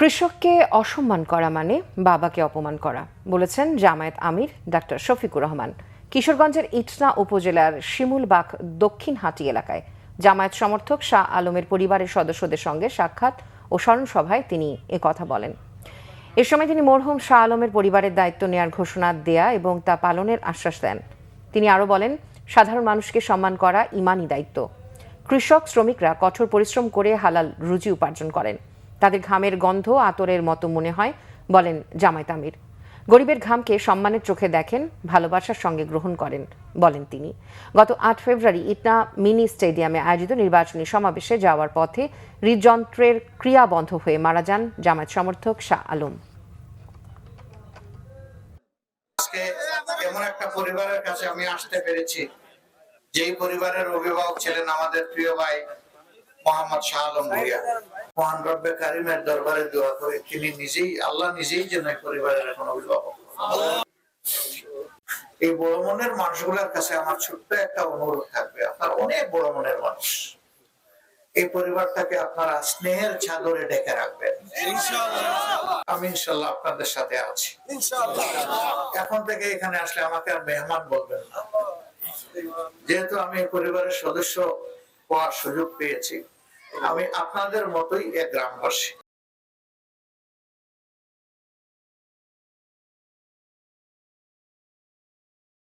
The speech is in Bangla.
কৃষককে অসম্মান করা মানে বাবাকে অপমান করা বলেছেন জামায়াত আমির ডাক্তার শফিকুর রহমান। কিশোরগঞ্জের ইটনা উপজেলার শিমুলবাগ দক্ষিণ হাটি এলাকায় জামায়াত সমর্থক শাহ আলমের পরিবারের সদস্যদের সঙ্গে সাক্ষাৎ ও স্মরণ সভায় তিনি কথা বলেন। এ সময় তিনি মরহুম শাহ আলমের পরিবারের দায়িত্ব নেয়ার ঘোষণা দেয়া এবং তা পালনের আশ্বাস দেন। তিনি আরও বলেন, সাধারণ মানুষকে সম্মান করা ইমানি দায়িত্ব। কৃষক শ্রমিকরা কঠোর পরিশ্রম করে হালাল রুজি উপার্জন করেন, তাদের ঘামের গন্ধ আতরের মতো মনে হয় বলেন জামায়াত আমির। গরিবের ঘামকে সম্মানের চোখে দেখেন, ভালোবাসার সঙ্গে গ্রহণ করেন বলেন তিনি। গত ৮ ফেব্রুয়ারি ইটনা মিনি স্টেডিয়ামে আয়োজিত নির্বাচনী সমাবেশে যাওয়ার পথে হৃদযন্ত্রের ক্রিয়া বন্ধ হয়ে মারা যান জামায়াত সমর্থক শাহ আলম। আজকে এমন একটা পরিবারের কাছে আমি আসতে পেরেছি, যেই পরিবারের অভিভাবক ছিলেন আমাদের প্রিয় ভাই মোহাম্মদ শাহ আলম ভূঁইয়া। মহান রব্বে কারিমের দরবারে দোয়া করি তিনি নিজেই, আল্লাহ নিজেই যেন পরিবারের এখন অভিভাবক। এই বড় মনের মানুষগুলোর কাছে আমার ছোট্ট একটা অনুরোধ থাকবে, আপনার অনেক বড় মনের মানুষ, এই পরিবারটাকে আপনারা স্নেহের চাদরে ঢেকে রাখবেন। আমি ইনশাল্লাহ আপনাদের সাথে আছি। এখন থেকে এখানে আসলে আমাকে আর মেহমান বলবেন না, যেহেতু আমি এই পরিবারের সদস্য হওয়ার সুযোগ পেয়েছি। আমি আপনাদের মতোই এক গ্রামবাসী।